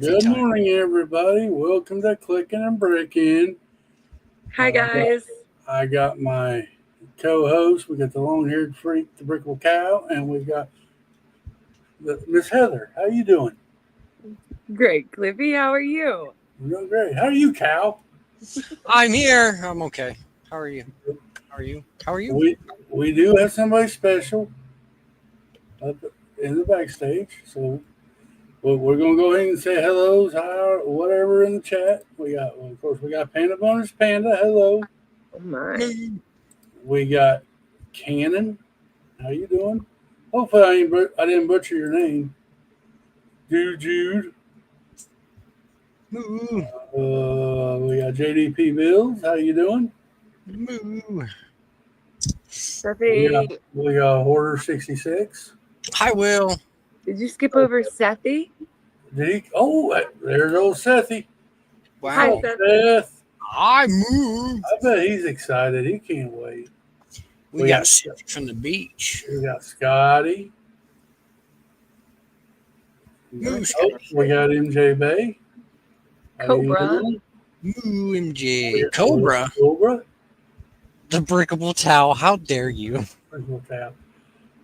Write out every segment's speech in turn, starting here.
coffee Good time. morning, everybody. Welcome to Clicken Bricken. Hi, guys. I got my co-host. We got the long-haired freak, Thebrickablecow, and we got Miss Heather. How you doing? Great, Cliffy. How are you? I'm doing great. How are you, Cow? I'm here. I'm okay. How are you? How are you? We do have somebody special up in the backstage, so we're gonna go ahead and say hellos, hi, whatever in the chat. We got Panda Bonus Panda. Hello. Oh my. We got Cannon. How you doing? Hopefully I didn't butcher your name. Jude. Moo. We got JDP Bills. How you doing? Moo. Sethy. We got Hoarder 66. Hi, Will. Did you skip over Sethy? Did he? Oh, there's old Sethy. Wow. Hi, Sethy. Seth. I moved. I bet he's excited. He can't wait. We got Seth from the beach. We got Scotty. Moo. We got MJ Bay. Cobra. Moo, MJ. Cobra. The Breakable Towel. How dare you?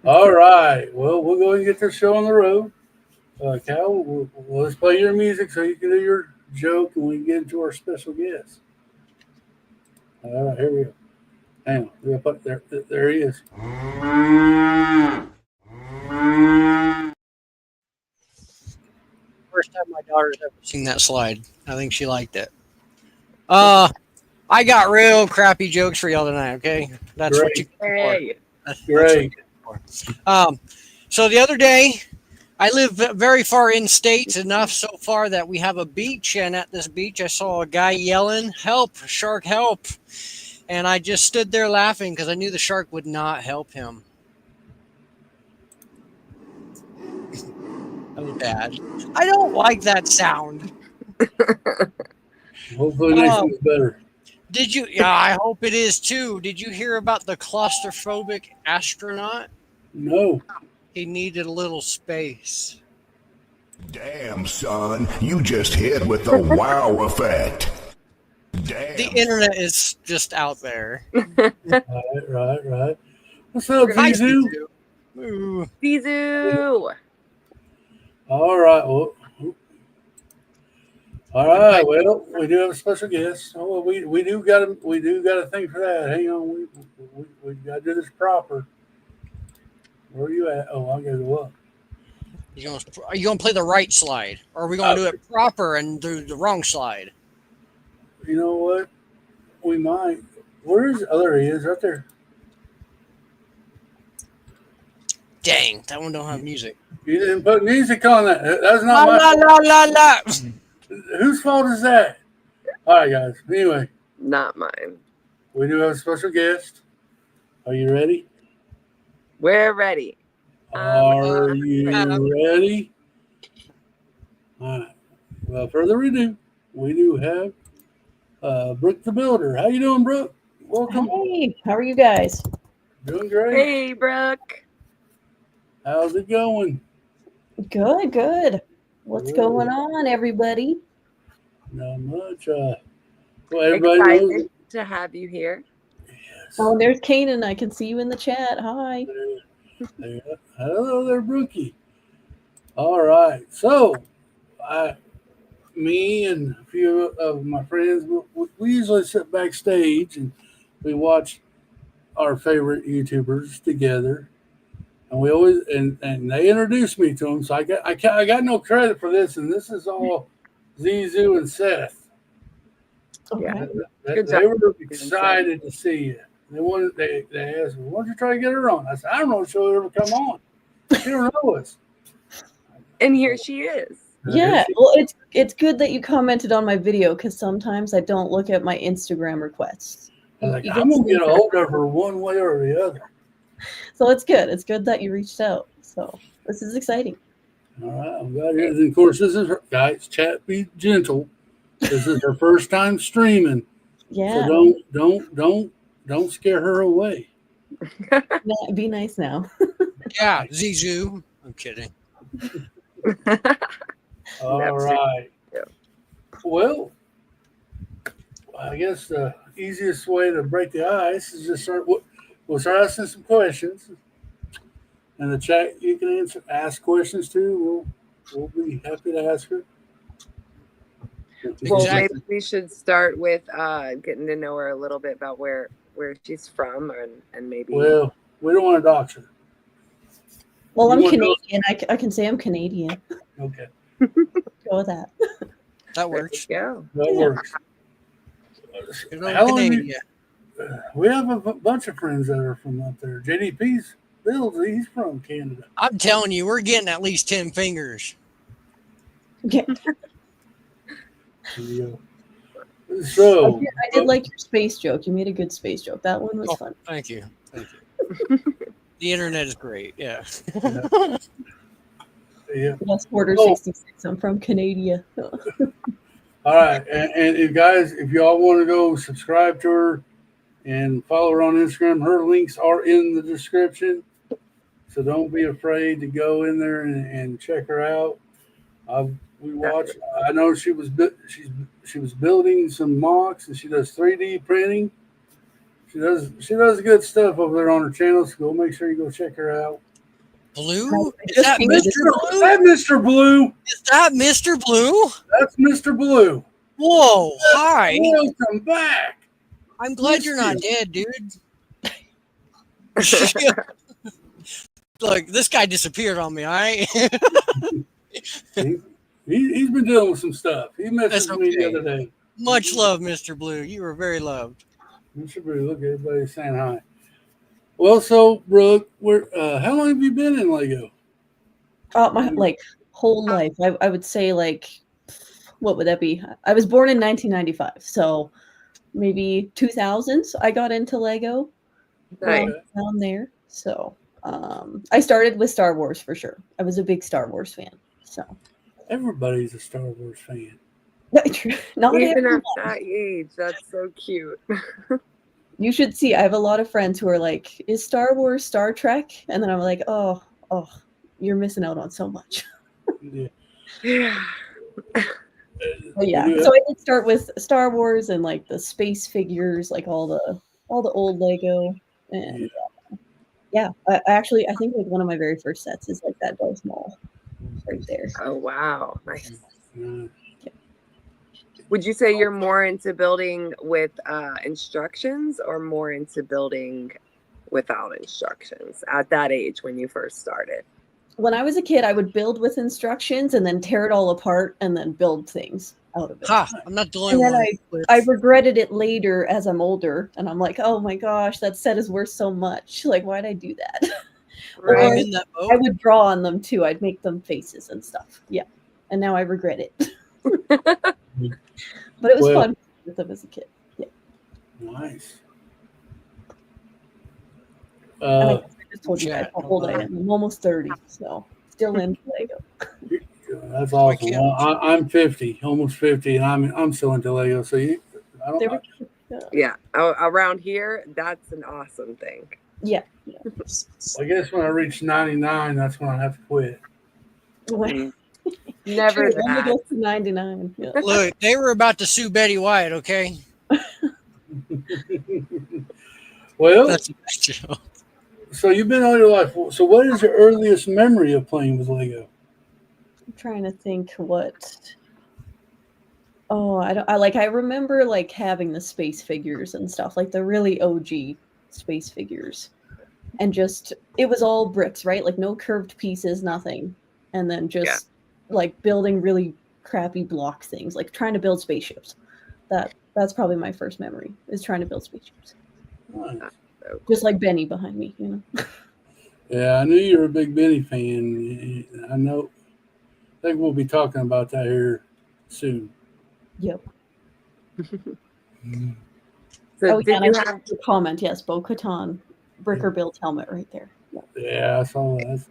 All right. Well, we'll go and get this show on the road. Cal, let's play your music so you can do your joke and we can get into our special guest. All right, here we go. Hang on. There he is. First time my daughter's ever seen that slide. I think she liked it. I got real crappy jokes for y'all tonight, okay? That's Great. what you get Hey. for. Great. So the other day, I live very far in states, enough so far that we have a beach, and at this beach I saw a guy yelling, "Help, shark, help." And I just stood there laughing because I knew the shark would not help him. That was bad. I don't like that sound. Hopefully next one's better. Did you? Yeah, I hope it is too. Did you hear about the claustrophobic astronaut? No. He needed a little space. Damn, son, you just hit with the wow effect. Damn. The internet is just out there. Right. What's up, Hi, Zizu? Ooh. Zizu. All right. Well, all right. Well, we do have a special guest. Oh, we do got a thing for that. Hang on. We got to do this proper. Where are you at? Oh, I gotta go up. Are you gonna play the right slide, or are we gonna do it proper and do the wrong slide? You know what? We might. Where's? Oh, there he is, right there. Dang, that one don't have music. You didn't put music on that. That's not La my. la la la. Whose fault is that? All right, guys. Anyway, Not mine. we do have a special guest. Are you ready? We're ready. Are you ready? All right. Without further ado, we do have Brookethebuilder. How you doing, Brooke? Welcome. Hey, how are you guys? Doing great. Hey, Brooke. How's it going? Good. What's Good. going on, everybody? Not much. Well, everybody knows. Excited to have you here. Yes. Oh, there's Kanan. I can see you in the chat. Hi. Hello there, Brookie. All right. So, me and a few of my friends, we usually sit backstage and we watch our favorite YouTubers together. And we always and they introduced me to them, so I got no credit for this, and this is all Zizu and Seth. Yeah. They were excited to see you. They asked me, "Why don't you try to get her on?" I said, "I don't know if she'll ever come on. She don't know us." And here she is. Yeah, well, it's good that you commented on my video because sometimes I don't look at my Instagram requests. I'm gonna get a hold of her one way or the other. So it's good. It's good that you reached out. So this is exciting. All right, I'm glad you're. Of course, this is her, guys. Chat, be gentle. This is her first time streaming. Yeah. So don't scare her away. Be nice now. Yeah, Zizu. I'm kidding. All right. Yeah. Well, I guess the easiest way to break the ice is just we'll start asking some questions. In the chat, you can ask questions too. We'll be happy to ask her. Well, Exactly. maybe we should start with getting to know her a little bit about where she's from, and maybe. Well, we don't want to dox her. Well, You I'm want to- Canadian. I can say I'm Canadian. Okay, Go with that. That There works. you go. that works. Good old How long have Canadian. we have a bunch of friends that are from up there. JDP's Bill, he's from Canada. I'm telling you, we're getting at least 10 fingers. Yeah. Yeah. So I did like your space joke. You made a good space joke. That one was Oh, fun. thank you. Thank you. The internet is great. Yeah. yeah. Yes, Border Oh. 66. I'm from Canada. All right, and if guys, if y'all want to go subscribe to her and follow her on Instagram, her links are in the description. So don't be afraid to go in there and check her out. We watched. I know she was building some mocks, and she does 3D printing. She does good stuff over there on her channel. So go make sure you go check her out. Blue? Is Just that came Mr. to Blue? Is that Mr. Blue? Is that Mr. Blue? That's Mr. Blue. Whoa, hi. Welcome back. I'm glad Missed you're not you. dead, dude. Look, this guy disappeared on me, all right? He's been dealing with some stuff. He messaged That's me the okay. other day. Much love, Mr. Blue. You were very loved. Mr. Blue, look, everybody's saying hi. Well, so Brooke, how long have you been in Lego? My whole life. I would say what would that be? I was born in 1995, so maybe 2000s. I got into Lego Nice. down there. So I started with Star Wars for sure. I was a big Star Wars fan. So Everybody's a Star Wars fan. not Even everyone. at that age, that's so cute. You should see. I have a lot of friends who are like, "Is Star Wars Star Trek?" And then I'm like, "Oh, you're missing out on so much." Yeah. Yeah. But yeah, so I did start with Star Wars and like the space figures, like all the old Lego, and I think like one of my very first sets is like that Darth Maul right there. Oh wow, nice. Uh, Would you say you're more into building with instructions or more into building without instructions at that age when you first started? When I was a kid, I would build with instructions and then tear it all apart and then build things out of it. Ha, I'm not the only And then one. I regretted it later as I'm older, and I'm like, oh my gosh, that set is worth so much. Like, why'd I do that? Right. I'm in that I boat. would draw on them too. I'd make them faces and stuff. Yeah, and now I regret it. But it was Well- fun with them as a kid. Yeah, nice. and I just told you guys how old I am. I'm almost 30, so still in Lego. That's awesome. can't- Well, I'm 50, almost 50, and I'm still into Lego. So I don't There know. we go. Yeah, around here, that's an awesome thing. Yeah. I guess when I reach 99, that's when I have to quit. Never True, only that. goes to 99. Yeah. Look, they were about to sue Betty White, okay? Well, That's a bad joke. so you've been all your life. So what is your earliest memory of playing with Lego? I'm trying to think what. Oh, I remember like having the space figures and stuff, like the really OG space figures. And just it was all bricks, right? Like no curved pieces, nothing. And then just like building really crappy block things, like trying to build spaceships. That's probably my first memory, is trying to build spaceships. Nice. Just like Benny behind me, you know. Yeah, I knew you were a big Benny fan. I know. I think we'll be talking about that here soon. Yep. So did and you I have a comment? Yes, Bo-Katan, Bricker built helmet right there. Yeah. Yeah, I saw that.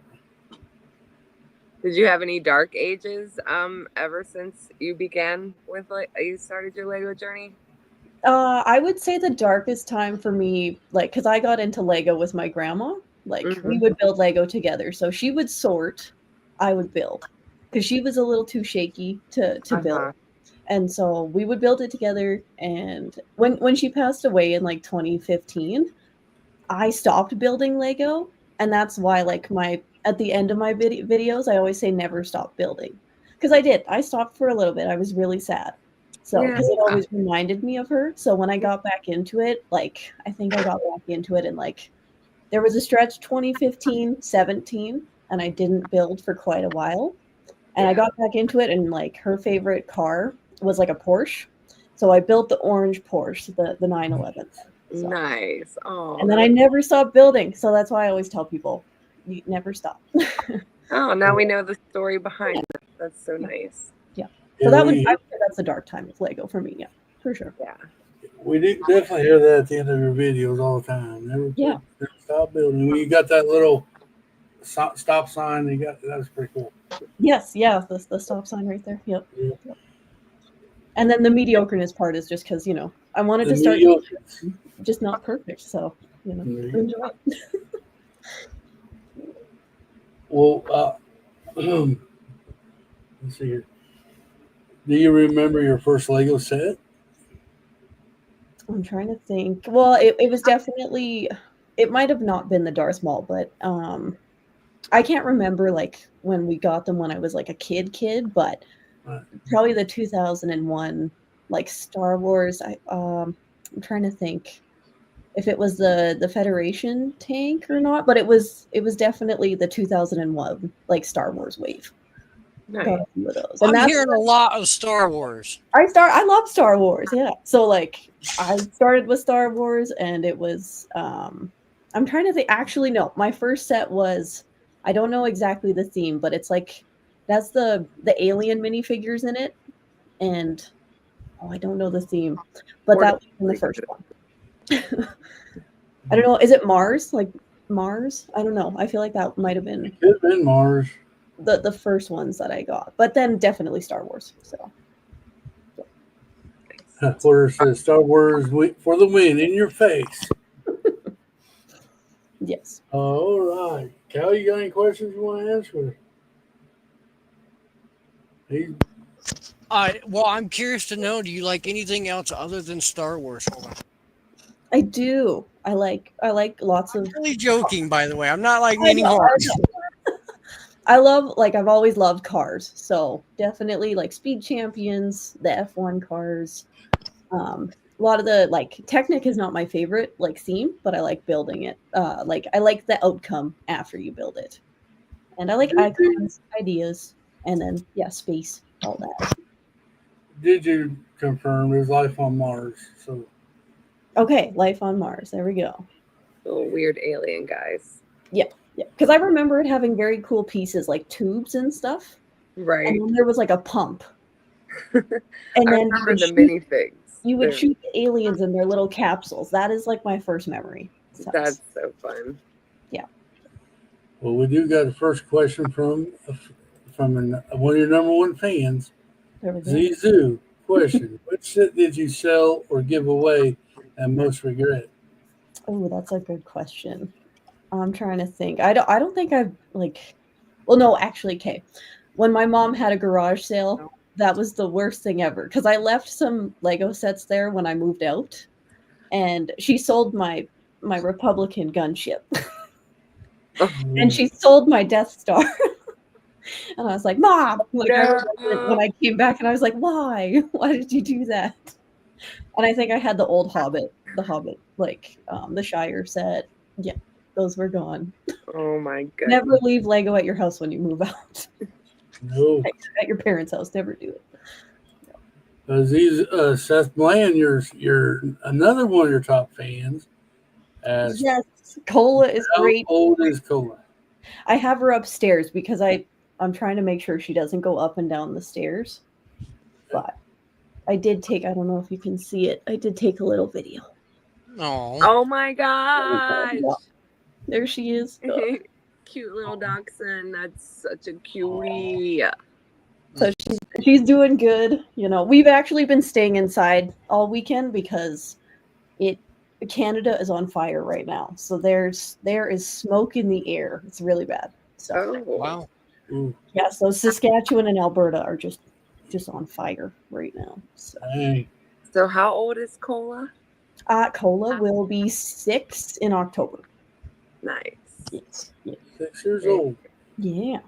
Did you have any dark ages ever since you began with you started your Lego journey? I would say the darkest time for me, like, because I got into Lego with my grandma. Like, we would build Lego together. So she would sort, I would build. because she was a little too shaky to build. And so we would build it together. And when she passed away in like 2015, I stopped building Lego. And that's why like at the end of my videos, I always say never stop building. Because I did. I stopped for a little bit. I was really sad. So because it always reminded me of her. So when I got back into it, like I think I got back into it and like there was a stretch 2015, 17, and I didn't build for quite a while. And I got back into it, and like her favorite car was like a Porsche. So I built the orange Porsche, the 911. So. Nice. Oh. And then I never stopped building. So that's why I always tell people, you never stop. Oh, now we know the story behind it. That's so nice. Yeah. So I would say that's the dark time of Lego for me. Yeah, for sure. Yeah. We do definitely hear that at the end of your videos all the time. Never stop building. When you got that little stop sign, that was pretty cool. Yes, yeah, the stop sign right there. Yep. And then the mediocreness part is just because I wanted to start just not perfect. So enjoy. Well, let's see here. Do you remember your first Lego set? I'm trying to think. Well, it was definitely, it might have not been the Darth Maul, but I can't remember like when we got them when I was like a kid, but probably the 2001 like Star Wars. I'm trying to think if it was the Federation tank or not, but it was definitely the 2001 like Star Wars wave. Nice. Got a few of those. And I'm hearing a lot of Star Wars. I love Star Wars, yeah. So like I started with Star Wars and it was I'm trying to think, actually no, my first set was, I don't know exactly the theme, but it's like that's the alien minifigures in it. And I don't know the theme, but that was in the first one. I don't know, is it Mars? Like Mars? I don't know. I feel like that might have been It could have been Mars. The first ones that I got, but then definitely Star Wars. So Porter says Star Wars for the win in your face. Yes. All right. Cal, you got any questions you want to ask? Well, I'm curious to know, do you like anything else other than Star Wars? Hold on. I do. I like lots of. I'm really joking, by the way. I'm not like meaning hard. I love, like, I've always loved cars, so definitely like Speed Champions, the F1 cars. A lot of the like Technic is not my favorite like theme, but I like building it. Like I like the outcome after you build it, and I like icons, ideas, and then space, all that. Did you confirm there's life on Mars? So okay, life on Mars. There we go. Little weird alien guys. Yeah, because I remember it having very cool pieces like tubes and stuff. Right. And then there was like a pump. And I then remember the minifigs. You would shoot the aliens in their little capsules. That is like my first memory. That's so fun. Yeah. Well, we do got a first question from one of your number one fans, Zizou. Question: which set did you sell or give away and most regret? Oh, that's a good question. I'm trying to think. I don't think I've like. Well, no, actually, okay. When my mom had a garage sale, that was the worst thing ever because I left some Lego sets there when I moved out, and she sold my Republican gunship, and she sold my Death Star. And I was like, Mom, like, when I came back, and I was like, why? Why did you do that? And I think I had the old Hobbit, like the Shire set. Yeah, those were gone. Oh my god! Never leave Lego at your house when you move out. No. At your parents' house, never do it. Seth Bland, you're another one of your top fans. Yes, Cola is great. How old is Cola? I have her upstairs because I'm trying to make sure she doesn't go up and down the stairs. But I did take, I don't know if you can see it, I did take a little video. Oh my gosh. Yeah. There she is. Cute little dachshund. That's such a cutie. So she's doing good. You know, we've actually been staying inside all weekend because Canada is on fire right now. So there is smoke in the air. It's really bad. So wow. Ooh, Yeah, so Saskatchewan and Alberta are just on fire right now. So dang. So how old is Cola? Cola will be 6 in October. Nice. Yes. Yeah. 6 years old. Yeah.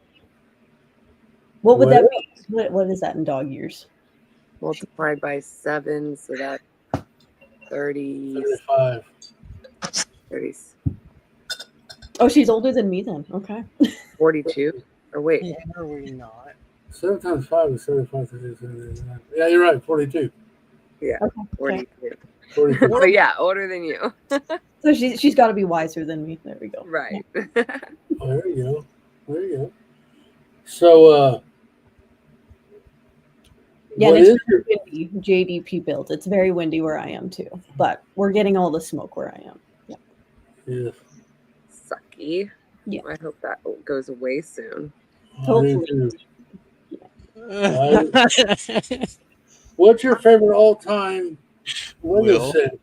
What would that be? What is that in dog years? Multiplied by 7, so that's 30. 35. 30 Oh, she's older than me then. Okay. 42. Or wait. Yeah, are we not? 7 times 5 is 75. 39. Yeah, you're right. 42. Yeah, Okay. 42. 42. But yeah, older than you. So she's got to be wiser than me. There we go. Right. Oh, there you go. There you go. So, Yeah, what and is it's your windy, JDP built. It's very windy where I am too, but we're getting all the smoke where I am. Yeah. yeah, Sucky. Yeah. I hope that goes away soon. I do Hopefully. too. What's your favorite all-time Lego Will? set,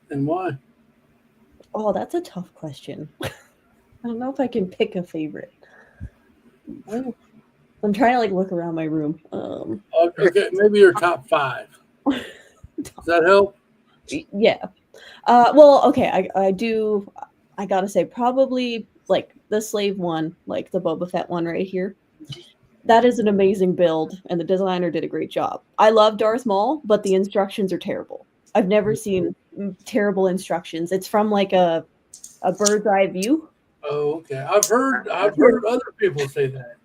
and why? Oh, that's a tough question. I don't know if I can pick a favorite. I'm trying to look around my room. Okay, maybe your top 5. Does that help? Yeah. Well, okay. I gotta say probably the slave one, like the Boba Fett one right here. That is an amazing build, and the designer did a great job. I love Darth Maul, but the instructions are terrible. I've never seen terrible instructions. It's from a bird's eye view. Oh, okay. I've heard other people say that.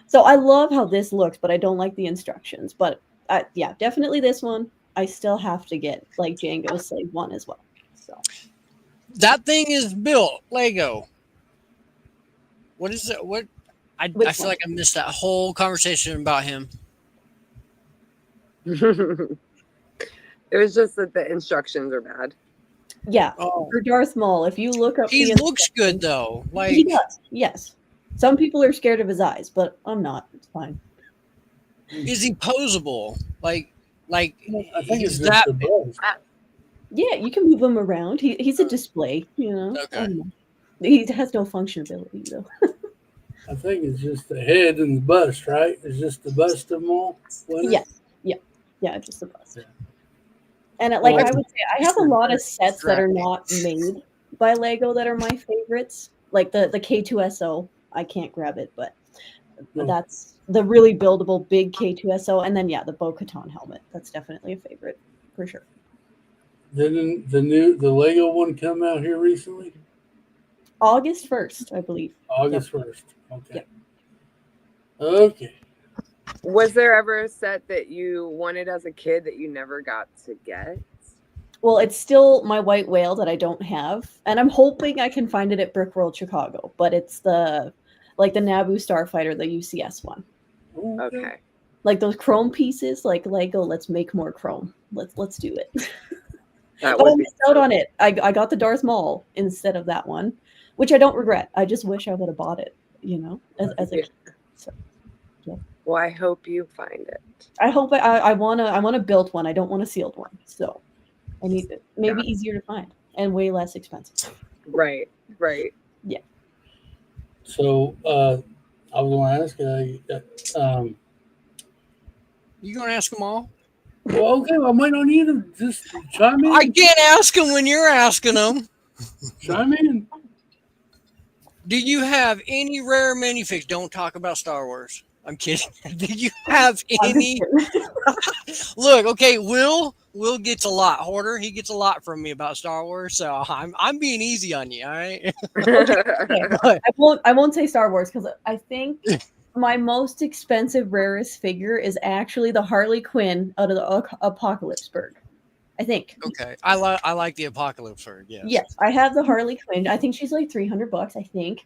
So I love how this looks, but I don't like the instructions. But yeah, definitely this one. I still have to get Django's Slave one as well. So That thing is built Lego. What is it? What? I Which feel one? like I missed that whole conversation about him. It was just that the instructions are bad. yeah, Oh, for Darth Maul, if you look up, he the looks good though. he Like does. Yes, some people are scared of his eyes, but I'm not. It's fine. is he posable? Like I think it's he's just that the buzz. Yeah, you can move him around. He's a display, you know. Okay. I don't know. He has no functionality though. I think it's just the head and the bust, right? It's just the bust of them all. wasn't it? Yeah, just the bust. Yeah. And I would say I have a lot of sets that are not made by Lego that are my favorites. Like the K2SO, I can't grab it, but No. that's the really buildable big K2SO. And then the Bo-Katan helmet. That's definitely a favorite for sure. Didn't the Lego one come out here recently? August 1st, I believe. August 1st. Okay. Yep. Okay. Was there ever a set that you wanted as a kid that you never got to get? Well, it's still my white whale that I don't have, and I'm hoping I can find it at Brick World Chicago. But it's the Naboo Starfighter, the UCS one. Okay. Like those chrome pieces, like Lego. Let's make more chrome. Let's do it. That But I would be missed out on it. I got the Darth Maul instead of that one, which I don't regret. I just wish I would have bought it, as a kid. So, yeah. Well, I hope you find it. I hope I want a built one. I don't want a sealed one. So I need it. Maybe easier to find and way less expensive. Right. So I was going to ask, you gonna ask them all? well, okay, I might not need to just chime in. I can't ask them when you're asking them. Chime in. Do you have any rare minifigs? Don't talk about Star Wars. I'm kidding. Do you have any? Look, okay, Will gets a lot. Hoarder, he gets a lot from me about Star Wars, so I'm being easy on you, all right? Okay. I won't say Star Wars because I think my most expensive rarest figure is actually the Harley Quinn out of the Apocalypseburg. I think. Okay, I like the Apocalypse Bird. Yes. Yes, I have the Harley Quinn. I think she's like $300, I think.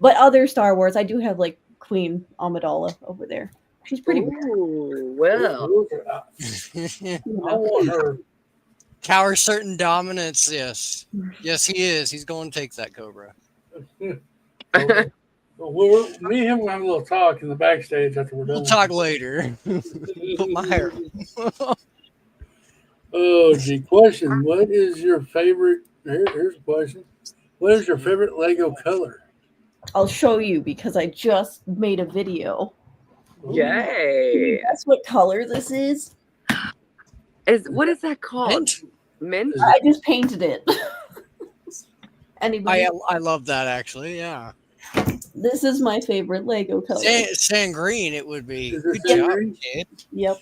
But other Star Wars, I do have like Queen Amidala over there. She's pretty rare. Ooh, well. I want her. Tower certain dominance. Yes, he is. He's going to take that Cobra. Well, me and him will have a little talk in the backstage after we're done. We'll talk later. Put my hair. Oh, gee, question. What is your favorite? Here's a question. What is your favorite Lego color? I'll show you because I just made a video. Yay! Guess what color this is? What is that called? Mint? I just painted it. Anybody? I love that actually. Yeah. This is my favorite Lego color. Sand green, it would be. Is it Good sand job, green? kid. Yep.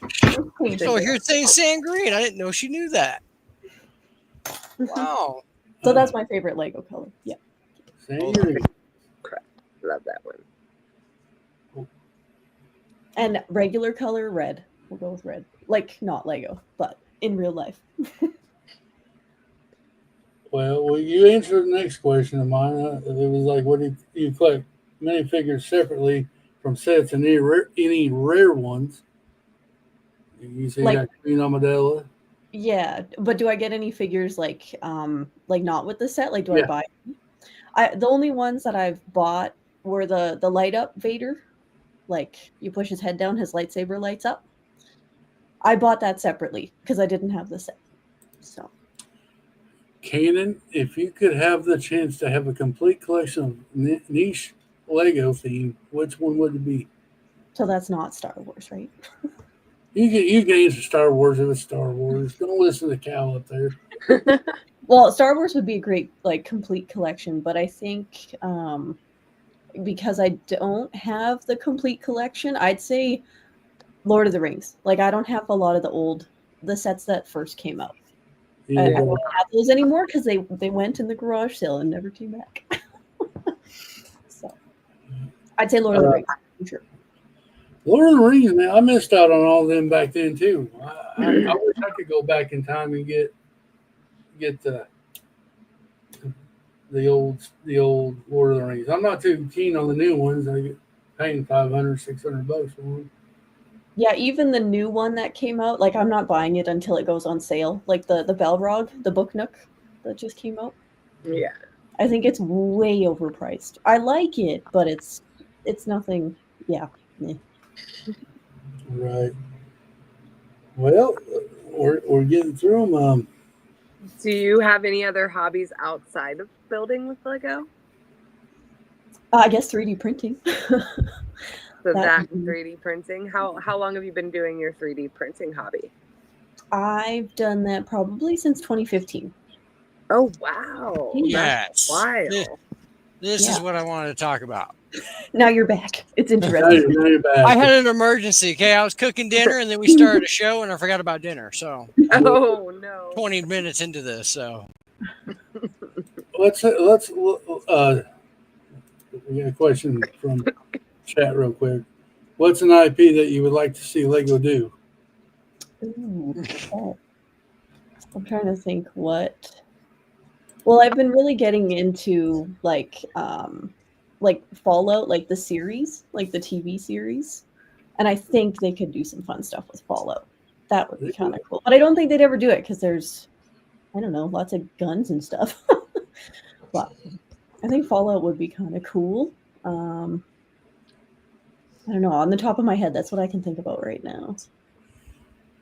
So you're saying sand green. I didn't know she knew that. Wow. So that's my favorite Lego color. Yeah. Sand green. Love that one. And regular color, red. We'll go with red. Like, not Lego, but in real life. Well, you answered the next question of mine. It was like, what do you collect minifigures separately from sets and any rare ones? You see Like- that Queen Amadella? Yeah, but do I get any figures like not with the set? Like, do Yeah. I buy? The only ones that I've bought were the light up Vader. Like, you push his head down, his lightsaber lights up. I bought that separately because I didn't have the set. So Canon, if you could have the chance to have a complete collection of niche Lego theme, which one would it be? that's not Star Wars, right? You can answer Star Wars if it's Star Wars. Don't listen to Cal up there. Well, Star Wars would be a great complete collection, but I think because I don't have the complete collection, I'd say Lord of the Rings. Like, I don't have a lot of the sets that first came out. Yeah. I don't have those anymore because they went in the garage sale and never came back. So I'd say Lord of the Rings, for sure. Lord of the Rings, man, I missed out on all of them back then too. I wish I could go back in time and get the old Lord of the Rings. I'm not too keen on the new ones. I get paying $500-$600 for them. Yeah, even the new one that came out, like, I'm not buying it until it goes on sale. Like the Balrog, the Book Nook that just came out. Yeah. I think it's way overpriced. I like it, but it's nothing. Yeah. Right. Well, we're getting through them. Do you have any other hobbies outside of building with Lego? I guess 3D printing. So That- that 3D printing. How long have you been doing your 3D printing hobby? I've done that probably since 2015. Oh wow. Yes. That's wild. This is Yeah. what I wanted to talk about. Now you're back. It's Now interesting. you're back. I had an emergency. Okay, I was cooking dinner and then we started a show and I forgot about dinner. So Oh no. 20 minutes into this. So Let's we got a question from chat real quick. What's an IP that you would like to see Lego do? Ooh, okay. I'm trying to think what. Well, I've been really getting into like Fallout, like the series, like the TV series, and I think they could do some fun stuff with Fallout. That would be kind of cool. But I don't think they'd ever do it because there's, I don't know, lots of guns and stuff. But I think Fallout would be kind of cool. I don't know. On the top of my head, that's what I can think about right now.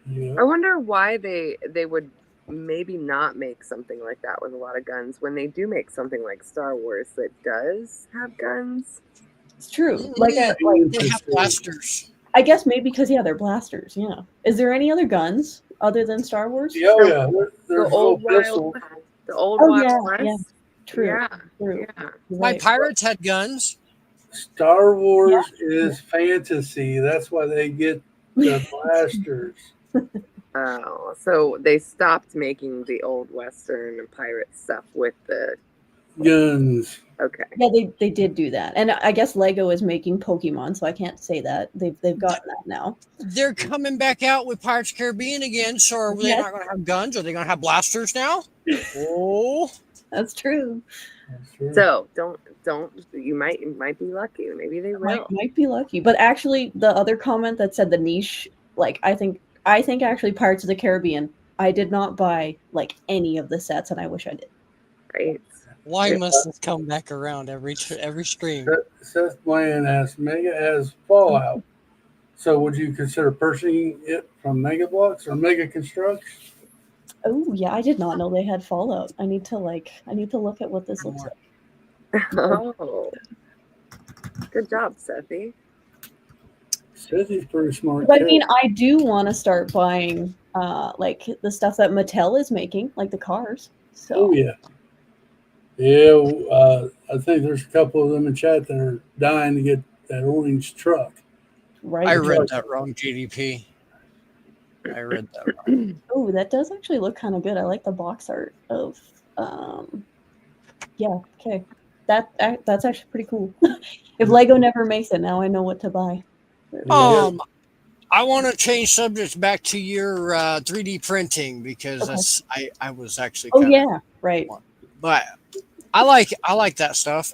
Yeah. I wonder why they would maybe not make something like that with a lot of guns when they do make something like Star Wars that does have guns. It's true. they have blasters. I guess maybe because they're blasters. Yeah. Is there any other guns other than Star Wars? Yeah, oh, yeah. There's The old pistol. Wild West. Yeah. True. Yeah. True. Yeah. My Right. pirates had guns. Star Wars is fantasy. That's why they get the blasters. Oh, so they stopped making the old Western and pirate stuff with the. Guns. Okay. Yeah, they did do that, and I guess Lego is making Pokemon, so I can't say that they've gotten that now. They're coming back out with Pirates of the Caribbean again. So are they not going to have guns? Are they going to have blasters now? Oh, That's true. That's true. So don't. You might be lucky. Maybe they will. Might be lucky, but actually, the other comment that said the niche, like I think actually Pirates of the Caribbean. I did not buy like any of the sets, and I wish I did. Right. why must it come back around every stream? Seth Bland asks, Mega has Fallout. So would you consider purchasing it from Mega Blocks or Mega Construction? Oh yeah, I did not know they had Fallout. I need to look at what this looks like. Oh. Good job, Sethy. Sethy's pretty smart. But I too. mean, I do want to start buying like the stuff that Mattel is making, like the cars. So Oh yeah, yeah. I think there's a couple of them in chat that are dying to get that orange truck. right. I read that wrong, GDP. I read that wrong. Oh, that does actually look kind of good. I like the box art of. Yeah. Okay. That's actually pretty cool. If Lego never makes it, now I know what to buy. I want to change subjects back to your 3D printing because that's I was actually. Oh yeah, right. But I like that stuff.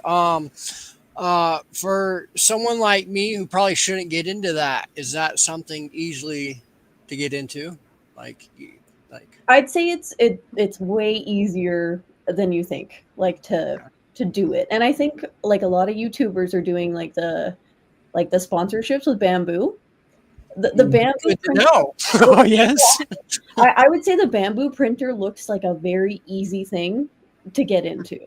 For someone like me who probably shouldn't get into that, is that something easily to get into? Like I'd say it's way easier than you think, like to do it. And I think like a lot of YouTubers are doing like the sponsorships with Bamboo. The Bamboo good to printer, know. Oh yes. I would say the Bamboo printer looks like a very easy thing to get into.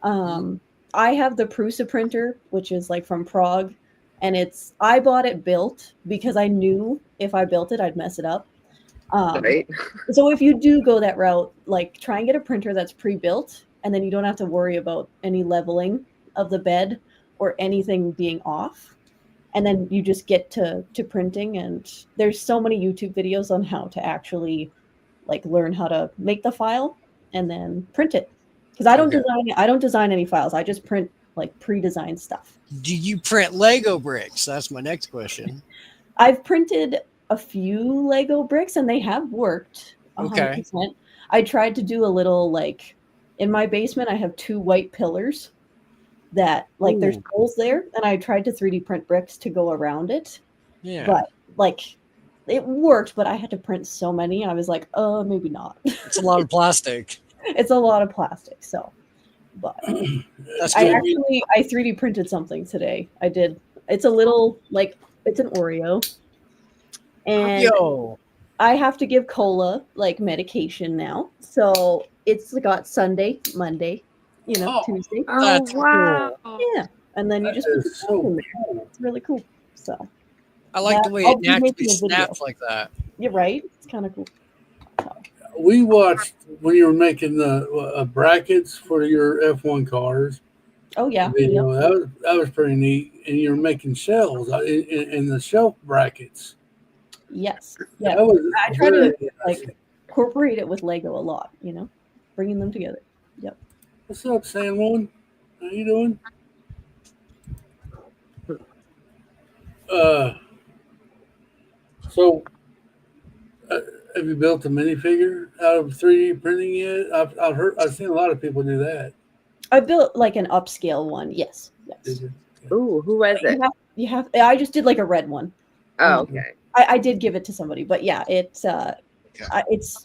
I have the Prusa printer, which is like from Prague, and I bought it built because I knew if I built it, I'd mess it up. Right. So if you do go that route, like try and get a printer that's pre-built, and then you don't have to worry about any leveling of the bed or anything being off. And then you just get to printing, and there's so many YouTube videos on how to actually like learn how to make the file and then print it. Because I don't design any files. I just print like pre-designed stuff. Do you print Lego bricks? That's my next question. I've printed a few Lego bricks and they have worked 100%. Okay. I tried to do a little like in my basement. I have 2 white pillars that like there's holes there, and I tried to 3D print bricks to go around it. Yeah. But like it worked, but I had to print so many. I was like, maybe not. It's a lot of plastic. It's a lot of plastic. So, but that's I 3D printed something today. I did. It's a little like it's an Oreo, and I have to give Cola like medication now. So it's got Sunday, Monday, Tuesday. Oh wow! Cool. Yeah, and then you just put the so in there. Cool. It's really cool. So I like the way it naturally snaps like that. You're right. It's kind of cool. So. We watched when you were making the brackets for your F1 cars. Oh yeah, video. Yep. That was pretty neat. And you're making shells in the shelf brackets. Yes. Yeah. I try to like incorporate it with Lego a lot. Bringing them together. Yep. What's up, San Juan? How you doing? So, have you built a minifigure out of 3D printing yet? I've seen a lot of people do that. I built like an upscale one. Yes. Ooh, who was it? You have. I just did like a red one. Oh, okay. I did give it to somebody, but yeah, it's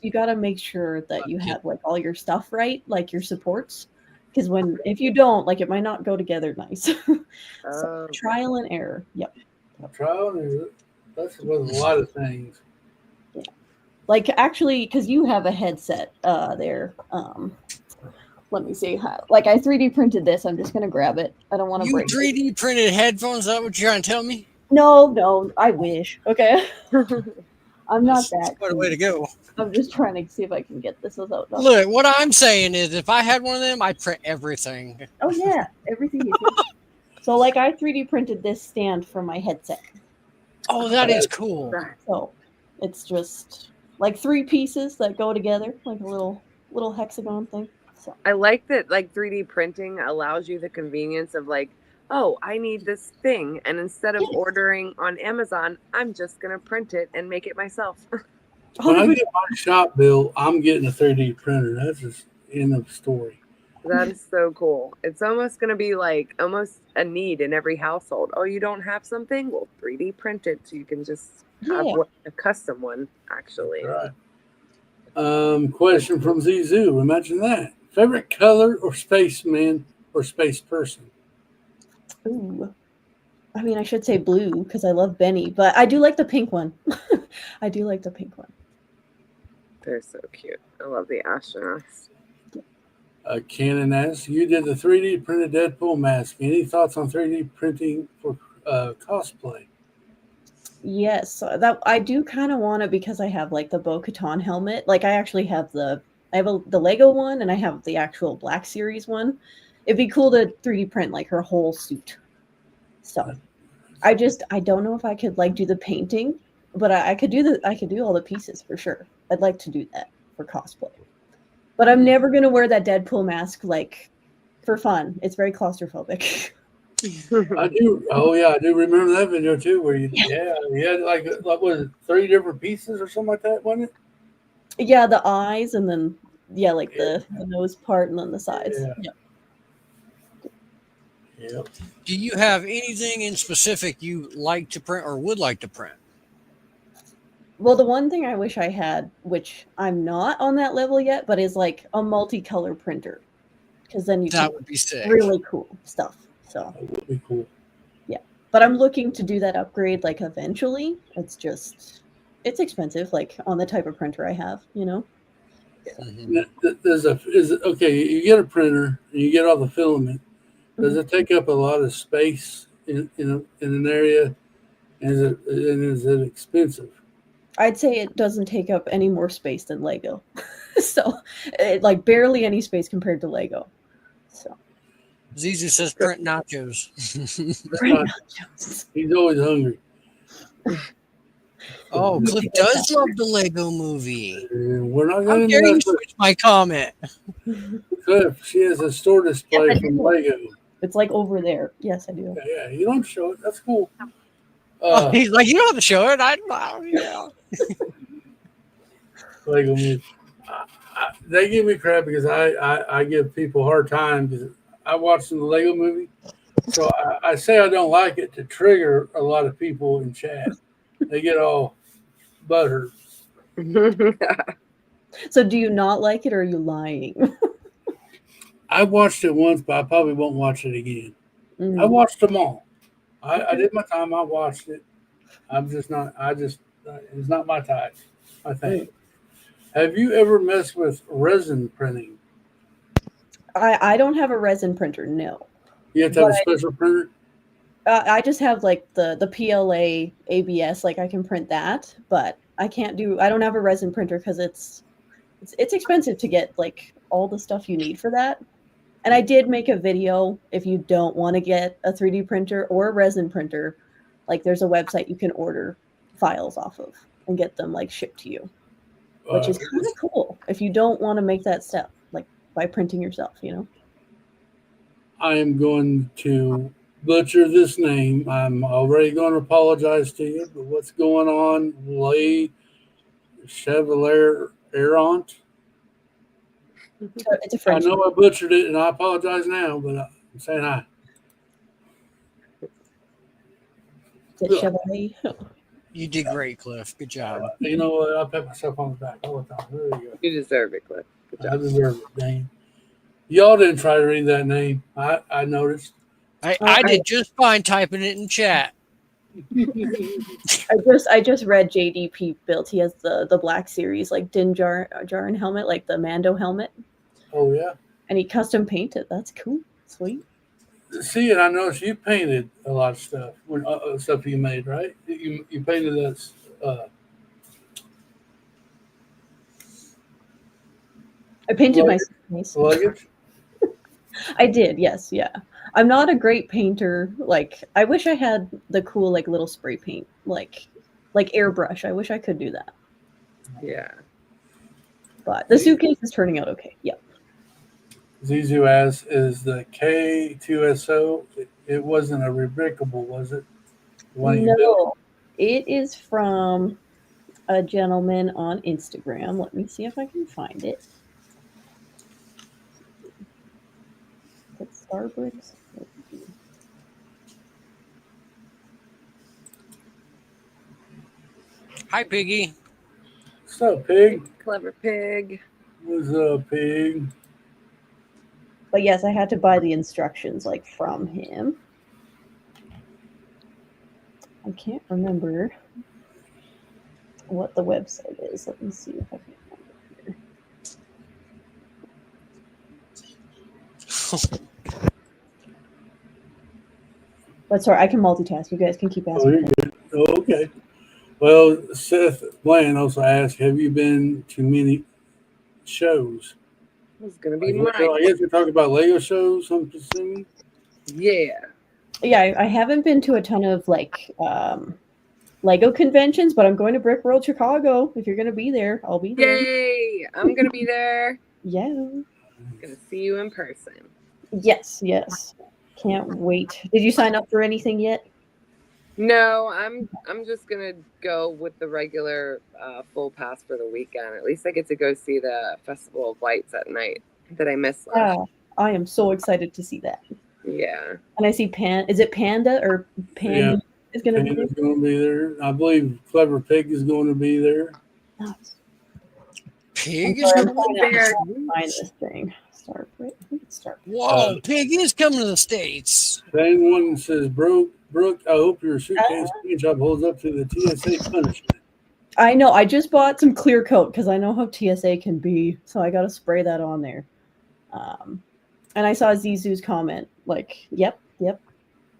you got to make sure that you have like all your stuff right, like your supports, because if you don't, like it might not go together nice. So, trial and error. Yep. Trial and error. That's with a lot of things. Yeah. Like actually, because you have a headset there. Let me see. Like I 3D printed this. I'm just gonna grab it. I don't want to break. 3D printed headphones? Is that what you're trying to tell me? No. I wish. Okay. I'm not that. That's quite a way to go. I'm just trying to see if I can get this without. Look, what I'm saying is, if I had one of them, I'd print everything. Oh yeah, everything. So like I 3D printed this stand for my headset. Oh, that is cool. So it's just like 3 pieces that go together, like a little hexagon thing. So I like that like 3D printing allows you the convenience of like, oh, I need this thing. And instead of ordering on Amazon, I'm just going to print it and make it myself. When I get my shop built, I'm getting a 3D printer. That's just end of story. That is so cool. It's almost going to be like almost a need in every household. Oh, you don't have something? Well, 3D print it so you can just have a custom one, actually. Right. Question from Zizu. Imagine that. Favorite color or spaceman or space person? Ooh. I mean, I should say blue because I love Benny, but I do like the pink one. I do like the pink one. They're so cute. I love the astronauts. Cannon asks, you did the 3D printed Deadpool mask. Any thoughts on 3D printing for cosplay? Yes, that I do kind of want it because I have like the Bo-Katan helmet. Like I actually have the Lego one and I have the actual Black Series one. It'd be cool to 3D print like her whole suit. So I don't know if I could like do the painting, but I could do all the pieces for sure. I'd like to do that for cosplay. But I'm never gonna wear that Deadpool mask like for fun. It's very claustrophobic. I do. Oh yeah, I do remember that video too, where you had like was it 3 different pieces or something like that, wasn't it? Yeah, the eyes and then the nose part and then the sides. Yeah. Yep. Do you have anything in specific you like to print or would like to print? Well, the one thing I wish I had, which I'm not on that level yet, but is like a multicolor printer, because then you That can would be sick. really cool stuff. So That would be cool. yeah, but I'm looking to do that upgrade like eventually. It's expensive, like on the type of printer I have, you know. Mhm. Okay, you get a printer and you get all the filament. Does it take up a lot of space in an area? And is it expensive? I'd say it doesn't take up any more space than Lego, so like barely any space compared to Lego. So Zizu says print nachos. He's always hungry. Oh, Cliff does love the Lego movie. We're not How going dare you to switch my comment? Cliff, she has a store display Yes, I from do. Lego. It's like over there. Yes, I do. Yeah, you don't show it. That's cool. Oh, he's like, you don't have to show it. Yeah. Lego movie. They give me crap because I give people a hard time because I watched the Lego movie. So I say I don't like it to trigger a lot of people in chat. They get all butthurt. So do you not like it or are you lying? I watched it once, but I probably won't watch it again. Mhm. I watched them all. I did my time. I watched it. It's not my type, I think. Have you ever messed with resin printing? I don't have a resin printer, no. You have to have a special printer? I just have like the PLA ABS, like I can print that, but I don't have a resin printer because it's expensive to get like all the stuff you need for that. And I did make a video if you don't want to get a 3D printer or a resin printer, like there's a website you can order files off of and get them like shipped to you, which is kind of cool if you don't want to make that step, like by printing yourself, you know. I am going to butcher this name. I'm already going to apologize to you, but what's going on, Le Chevalier Errant? It's a French. I know I butchered it, and I apologize now, but I'm saying hi. Chevalier. You did great, Cliff. Good job. You know what? I'll pat myself on the back all the time. There you go. You deserve it, Cliff. Good I job. deserve it, Dane. Y'all didn't try to read that name. I noticed. I did just fine typing it in chat. I just read JDP built. He has the Black Series, like Din Djarin helmet, like the Mando helmet. Oh yeah. And he custom painted. That's cool. Sweet. See, and I noticed you painted a lot of stuff when stuff you made, right? You painted us. I painted my luggage. I did, yes, yeah. I'm not a great painter. Like, I wish I had the cool, like, little spray paint, like airbrush. I wish I could do that. Yeah. But the suitcase is turning out okay. Yep. Zizu asks, is the K2SO, it wasn't a rebrickable, was it? No, it is from a gentleman on Instagram. Let me see if I can find it. It's Starbricks. Hi, Piggy. What's up, Pig? Clever pig. What's up, Pig? But yes, I had to buy the instructions like from him. I can't remember what the website is. Let me see if I can find it here. But sorry, I can multitask. You guys can keep Oh, asking. you're good. Oh, okay. Well, Seth Bland also asked, have you been to many shows? It's gonna be Like, mine. I guess you're talking about Lego shows, I'm assuming. Yeah. Yeah, I haven't been to a ton of like Lego conventions, but I'm going to Brick World Chicago. If you're gonna be there, I'll be there. Yay! I'm gonna be there. Yeah. Gonna see you in person. Yes, yes. Can't wait. Did you sign up for anything yet? No, I'm just gonna go with the regular full pass for the weekend. At least I get to go see the Festival of Lights at night that I missed last. Yeah, I am so excited to see that. Yeah. And I see Is it Panda or Panda is going to be there? Panda's going to be there. I believe Clever Pig is going to be there. Nice. Pig is coming there. Find this thing. Start. Whoa, Pig is coming to the States. Same one says, Brooke, I hope your suitcase paint job holds up to the TSA punishment. I know. I just bought some clear coat because I know how TSA can be. So I got to spray that on there. And I saw Zizou's comment. Like, yep.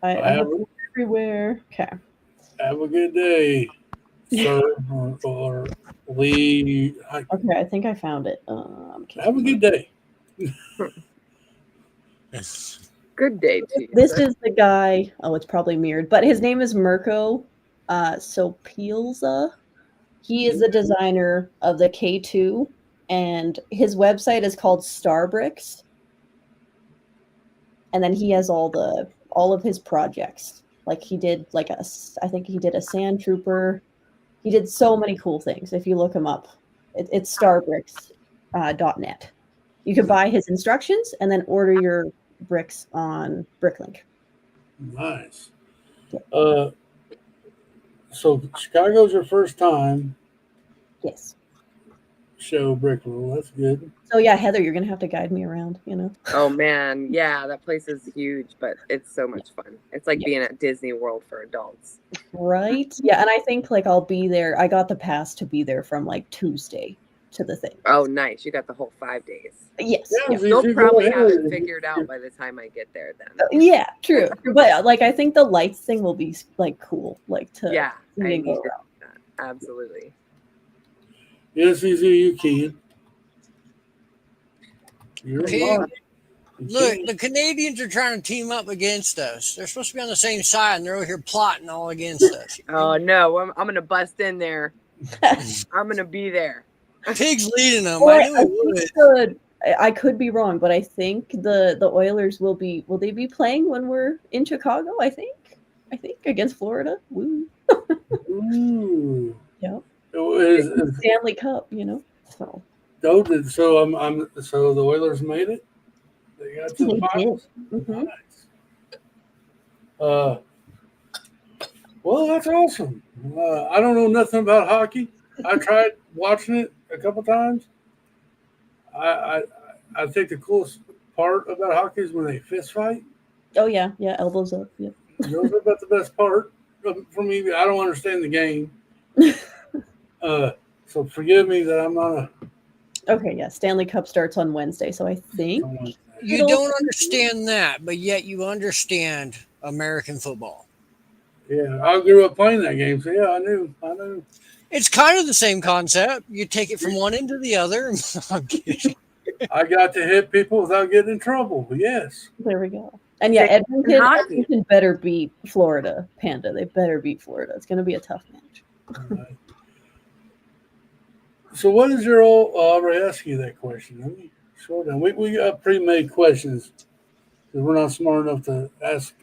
I have it everywhere. Okay. Have a good day, sir, or Lee. Okay, I think I found it. Have a good day. Good day to you. This is the guy. Oh, it's probably mirrored, but his name is Mirko Sopielza. He is the designer of the K2, and his website is called Starbricks. And then he has all of his projects. Like he did I think he did a Sand Trooper. He did so many cool things. If you look him up, it's starbricks.net. You can buy his instructions and then order your bricks on Bricklink. Nice. Yeah. So Chicago's your first time Yes. show Brick Roll. That's good. So yeah, Heather, you're gonna have to guide me around. Oh man, yeah, that place is huge, but it's so much fun. It's like being at Disney World for adults. Right? Yeah, and I think like I'll be there. I got the pass to be there from like Tuesday to the thing. Oh, nice! You got the whole 5 days. Yes. Yeah, Yeah. so You'll you probably go have ahead. it figured out by the time I get there. Then. Yeah, true. But like I think the lights thing will be like cool. Like to Yeah, see I and go need around. that. Absolutely. Yes, you can. You're Pig. smart. You Look, can. the Canadians are trying to team up against us. They're supposed to be on the same side, and they're over here plotting all against us. Oh no, I'm gonna bust in there. I'm gonna be there. Pig's leading them. Or I knew it would. I could be wrong, but I think the Oilers will they be playing when we're in Chicago? I think against Florida. Woo. Ooh. Yeah. Is Stanley Cup, So so the Oilers made it. They got to the They finals. Mhm. Nice. Well, that's awesome. I don't know nothing about hockey. I tried watching it a couple times. I think the coolest part about hockey is when they fist fight. Oh yeah, elbows up. Yep. Those are about the best part for me. I don't understand the game. So forgive me that I'm not a. Okay, yeah. Stanley Cup starts on Wednesday, so I think You don't understand that, but yet you understand American football. Yeah, I grew up playing that game, so yeah, I knew. It's kind of the same concept. You take it from one end to the other. I'm kidding. I got to hit people without getting in trouble. Yes. there we go. And yeah, Edmonton better beat Florida, Panda. They better beat Florida. It's going to be a tough match. So what is your old? I already asked you that question. Let me slow down. We got pre-made questions because we're not smart enough to ask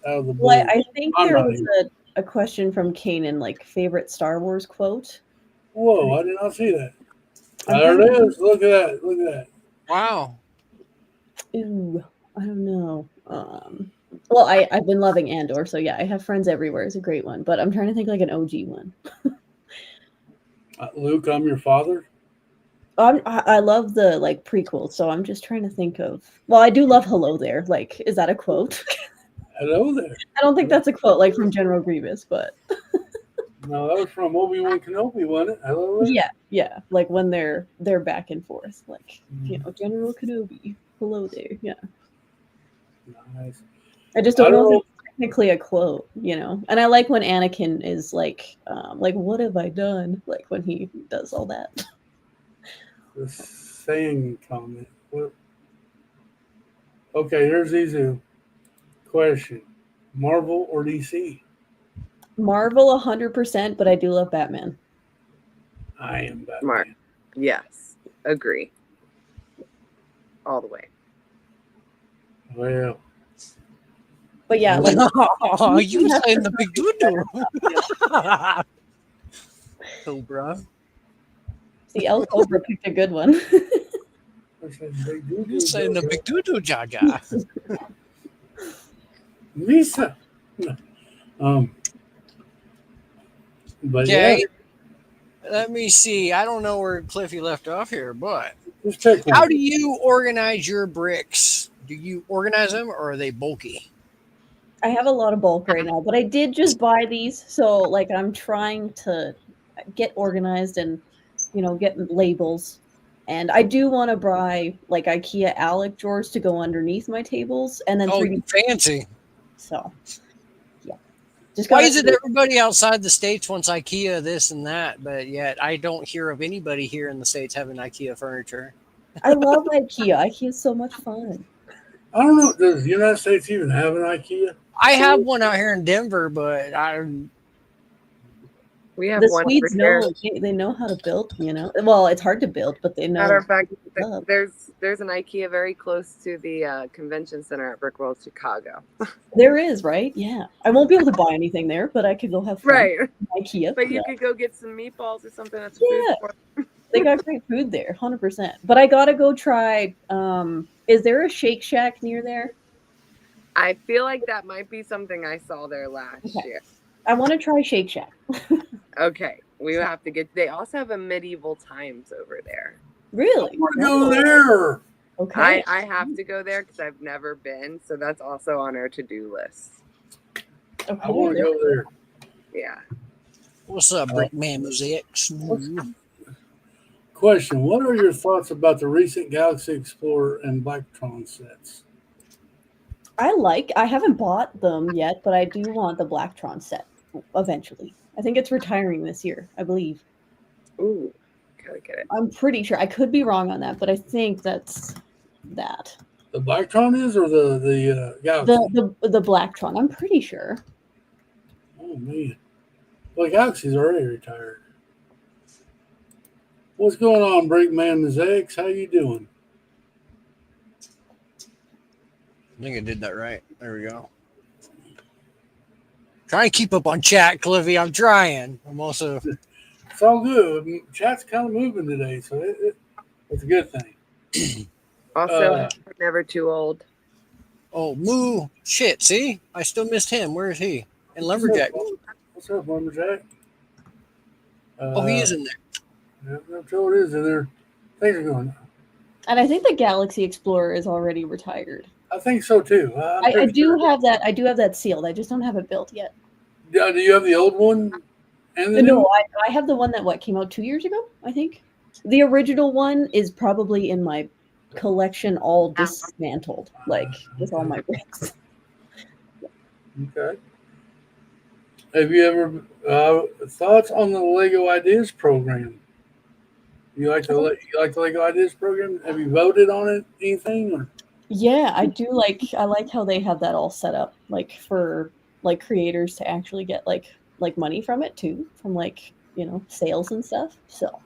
out of the blue. Well, I think I'm there not was a question from Kanan, like favorite Star Wars quote. Whoa, I did not see that. There it is. Look at that. Wow. Ooh, I don't know. Well, I've been loving Andor, so yeah, I have friends everywhere. It's a great one, but I'm trying to think like an OG one. Luke, I'm your father. I love the like prequel, so I'm just trying to think of. Well, I do love "Hello There." Like, is that a quote? Hello there. I don't think that's a quote, like from General Grievous, but No, that was from Obi-Wan Kenobi, wasn't it? Hello there. yeah, like when they're back and forth, like General Kenobi, hello there, yeah. Nice. I just don't know if it's technically a quote, you know. And I like when Anakin is like, what have I done? Like when he does all that. The saying comment. What? Okay, here's Izu. Question: Marvel or DC? Marvel 100%, but I do love Batman. I am Batman. Smart. Yes. Agree. All the way. Well, But yeah, like Oh, you saying the big doo-doo. Cobra. see, El Cobra picked a good one. You saying the big doo-doo, Jaja. Lisa. But Okay. yeah, Let me see. I don't know where Cliffy left off here, but just check one. how do you organize your bricks? Do you organize them or are they bulky? I have a lot of bulk right now, but I did just buy these, so like I'm trying to get organized and get labels. And I do want to buy like IKEA Alec drawers to go underneath my tables, and then Oh, 3D. fancy. So yeah, just Why gotta is it everybody outside the States wants IKEA this and that, but yet I don't hear of anybody here in the States having IKEA furniture? I love IKEA. IKEA is so much fun. I don't know. Does the United States even have an IKEA? I have one out here in Denver, but We have The one Swedes over here. know they know how to build. Well, it's hard to build, but they know. Matter of fact, Love. there's an IKEA very close to the convention center at Brickworld Chicago. There is, right? Yeah, I won't be able to buy anything there, but I could go have fun. Right. IKEA, But you yeah. could go get some meatballs or something at the Yeah. food court. They got great food there, 100%. But I gotta go try. Is there a Shake Shack near there? I feel like that might be something I saw there last year. I want to try Shake Shack. Okay, we have to get. They also have a medieval times over there. Really? I want to go there. Okay. I have to go there because I've never been, so that's also on our to-do list. Okay. I want to go there. Yeah. what's up, Brickman Mosaic? Smooth. Question: What are your thoughts about the recent Galaxy Explorer and Blacktron sets? I haven't bought them yet, but I do want the Blacktron set eventually. I think it's retiring this year, I believe. Ooh, gotta get it. I'm pretty sure. I could be wrong on that, but I think that's that. The Blacktron is, or the Galaxy? The Blacktron. I'm pretty sure. Oh man, well, the Galaxy's already retired. What's going on, Breakman Mosaics? How you doing? I think I did that right. There we go. Try and keep up on chat, Cliffy. I'm trying. I'm also. It's all good. Chat's kind of moving today, so it's a good thing. Also, never too old. Oh, Moo. Shit, see? I still missed him. Where is he? And Lumberjack. What's up, Lumberjack? Oh, he is in there. I'm sure it is in there. Things are going on. And I think the Galaxy Explorer is already retired. I think so too. I do have that. I do have that sealed. I just don't have it built yet. Do you have the old one? And the new No, one? I have the one that came out 2 years ago. I think the original one is probably in my collection, all dismantled, like with all my bricks. Okay. Have you ever thoughts on the Lego Ideas program? You like the Lego Ideas program? Have you voted on it? Anything? Or? Yeah, I do like. I like how they have that all set up, like for like creators to actually get like money from it too, from sales and stuff. So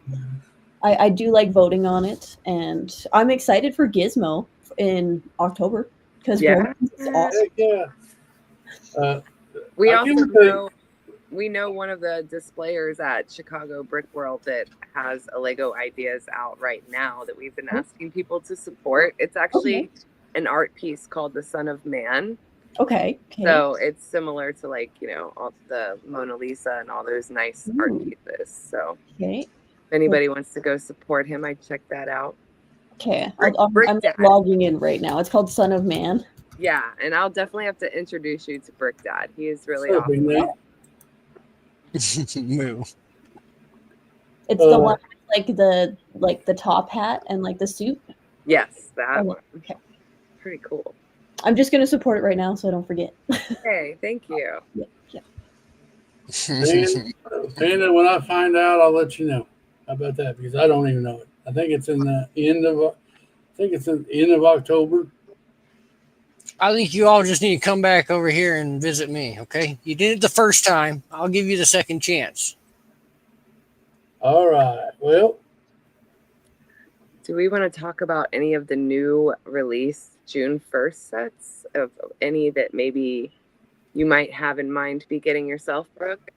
I do like voting on it, and I'm excited for Gizmo in October because it's awesome. Yeah. We also know one of the displayers at Chicago Brick World that has a Lego Ideas out right now that we've been asking people to support. It's actually an art piece called The Son of Man. Okay. So it's similar to all the Mona Lisa and all those nice art pieces. So if anybody wants to go support him, I'd check that out. Okay. I'm logging in right now. It's called Son of Man. Yeah, and I'll definitely have to introduce you to Brick Dad. He is really awesome. Moo. It's the one with the top hat and the suit. Yes, that one. Okay. Pretty cool. I'm just going to support it right now so I don't forget. Hey, thank you. Yeah. Panda, when I find out, I'll let you know. How about that? Because I don't even know it. I think it's in the end of October. I think you all just need to come back over here and visit me, okay? You did it the first time. I'll give you the second chance. All right. Well, Do we want to talk about any of the new release June 1st sets of any that maybe you might have in mind to be getting yourself, Brooke?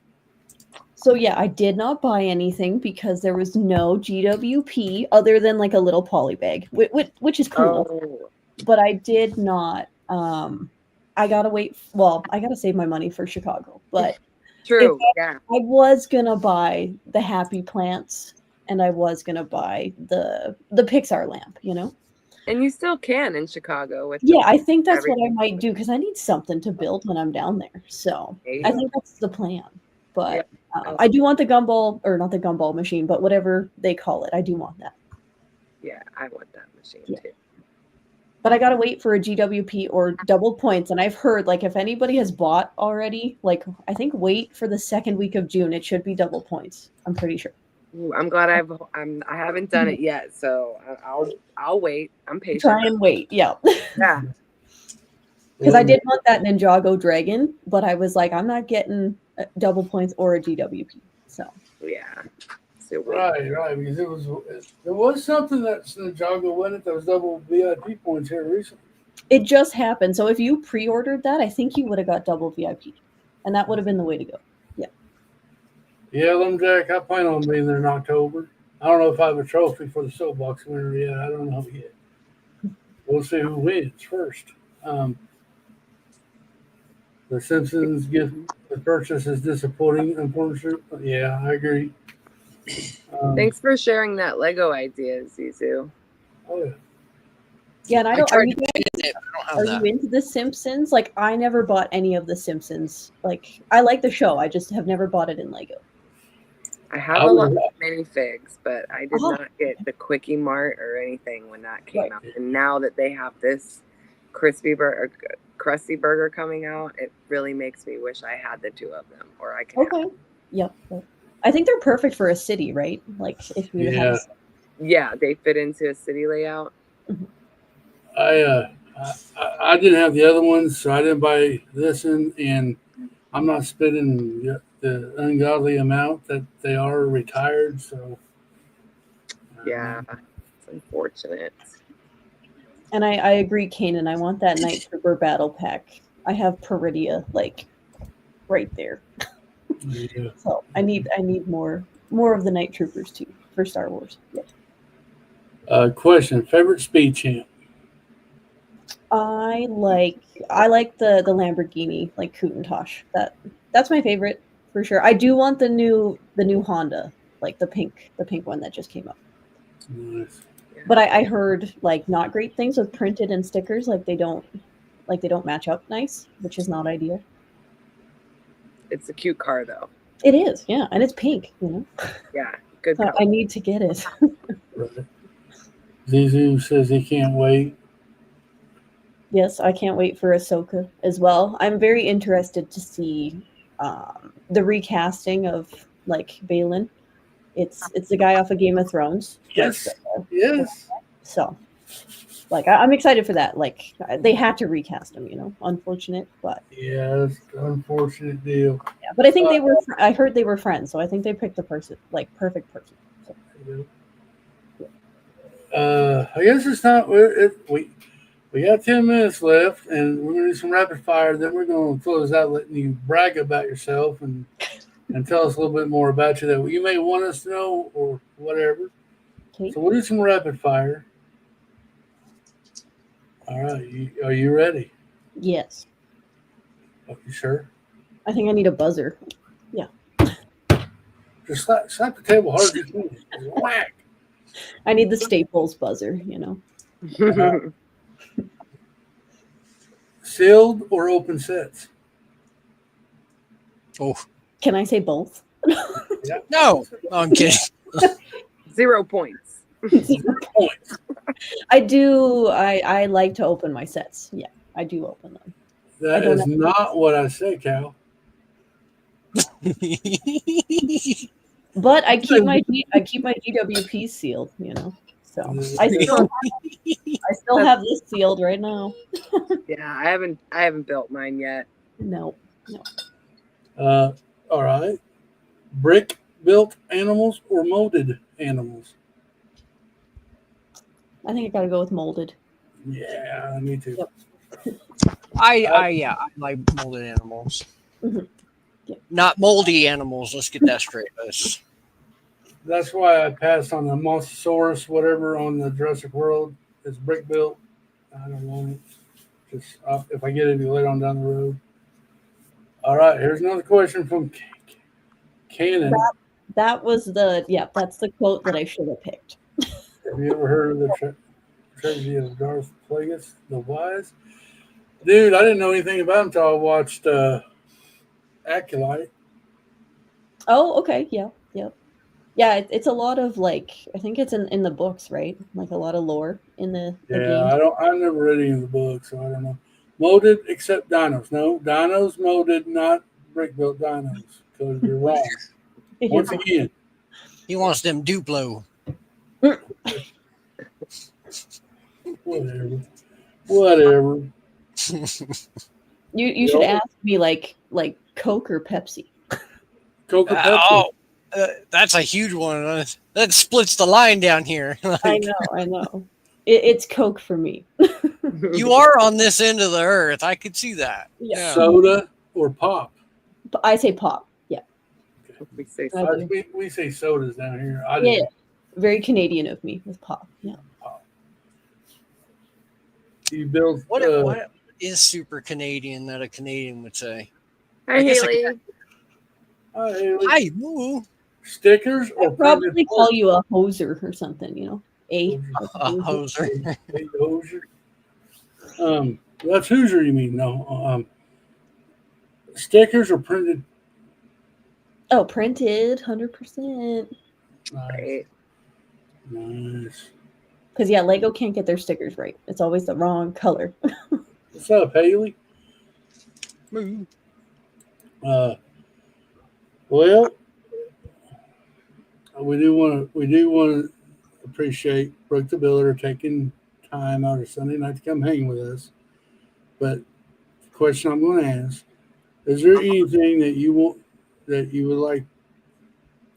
So yeah, I did not buy anything because there was no GWP other than like a little poly bag, which is cool. Oh, But I did not. I gotta wait. Well, I gotta save my money for Chicago. But true. Yeah. I was gonna buy the Happy Plants, and I was gonna buy the Pixar lamp. You know. And you still can in Chicago with Yeah, I think that's what I everything. might do because I need something to build when I'm down there. So There you I go. think that's the plan. But Yeah. I do want the gumball, or not the gumball machine, but whatever they call it. I do want that. Yeah, I want that machine Yeah. too. But I gotta wait for a GWP or double points. And I've heard, like, if anybody has bought already, like, I think wait for the second week of June. It should be double points. I'm pretty sure. Ooh, I'm glad I haven't done it yet, so I'll wait. I'm patient. Try and wait. Yeah. Yeah. Because I did want that Ninjago Dragon, but I was like, I'm not getting double points or a GWP. So Yeah. So right. Because there was something that's the Ninjago went that was double VIP points here recently. it just happened. So if you pre-ordered that, I think you would have got double VIP, and that would have been the way to go. Yeah, Lumjack, I plan on being there in October. I don't know if I have a trophy for the soapbox winner yet. I don't know yet. We'll see who wins first. The Simpsons gift the purchase is disappointing, unfortunately. Yeah, I agree. Thanks for sharing that Lego idea, Zizu. Oh yeah. Yeah, and I don't. tried Are you to guys, get in it, but I are don't have you into the Simpsons? Like, I never bought any of the Simpsons. Like, I like the show. I just have never bought it in Lego. I have a lot of minifigs, but I did not get the Quickie Mart or anything when that came out. And now that they have this Krusty Burger coming out, it really makes me wish I had the two of them, or I can. Okay. Yep. I think they're perfect for a city, right? Like, if you have. Yeah, they fit into a city layout. I didn't have the other ones, so I didn't buy this one, and I'm not spending the ungodly amount that they are retired. So yeah, it's unfortunate. And I agree, Kanan. I want that Night Trooper battle pack. I have Peridia like right there. Yeah. So I need more of the Night Troopers too for Star Wars. Yeah. Question: favorite speed champ? I like the Lamborghini, like Countach. That's my favorite for sure. I do want the new Honda, like the pink one that just came up. Nice. But I heard like not great things with printed and stickers, like they don't match up nice, which is not ideal. It's a cute car though. It is, yeah, and it's pink, you know. Yeah, good. So I need to get it. Right. Zizu says he can't wait. Yes, I can't wait for Ahsoka as well. I'm very interested to see the recasting of like Balin. It's the guy off of Game of Thrones. Yes. Yes. So, like, I'm excited for that. Like, they had to recast him, you know. Unfortunate, but yeah, it's an unfortunate deal. Yeah, but I think they were. I heard they were friends, so I think they picked the person, like, perfect person. So. I guess it's not. We got 10 minutes left, and we're gonna do some rapid fire. Then we're gonna close out, letting you brag about yourself and tell us a little bit more about you that you may want us to know or whatever. Okay. So we'll do some rapid fire. All right, are you ready? Yes. Are you sure? I think I need a buzzer. Yeah. Just slap the table hard as you can. Just whack. I need the Staples buzzer, you know. Sealed or open sets? Oh. Can I say both? Yeah. No, I'm kidding. 0 points. 0 points. I do. I like to open my sets. Yeah. I do open them. That don't is not what I said, Cal. But I keep my GWP sealed, you know. So I still have this sealed right now. Yeah, I haven't built mine yet. No. All right. Brick built animals or molded animals? I think I gotta go with molded. Yeah, me too. Yep. I like molded animals. Mhm. Yeah. Not moldy animals. Let's get that straight. That's why I passed on the Monstosaurus, whatever, on the Jurassic World. It's brick built. I don't want it. Just if I get it, later on down the road. All right, here's another question from Cannon. That's the quote that I should have picked. Have you ever heard of the tragedy of Darth Plagueis the Wise? Dude, I didn't know anything about him until I watched Acolyte. Oh, okay, yeah. Yeah, it's a lot of like I think it's in the books, right? Like a lot of lore in the Yeah, game. I've never read any of the books, so I don't know. Molded except dinos. No, dinos molded, not brick built dinos, because you're wrong. Once again, He wants them Duplo. Whatever. You should ask me like Coke or Pepsi. Coke or Pepsi? That's a huge one. That splits the line down here. I know. It's Coke for me. You are on this end of the earth. I could see that. Yeah. Soda or pop? I say pop. Yeah. We say We say sodas down here. Yeah. Very Canadian of me with pop. Yeah. Pop. You build what is super Canadian that a Canadian would say? Hi, Haley. Hi, Haley. Hi, woo. Stickers or I'd probably call you a hoser or something, you know. A hoser. Hoser. That's Hoosier, you mean? No. Stickers or printed? Oh, printed, 100%. Right. Nice. Because Lego can't get their stickers right. It's always the wrong color. What's up, Haley? Moo. Well, we do want to appreciate Brookethebuilder taking time out of Sunday night to come hang with us. But the question I'm going to ask: is there anything that you would like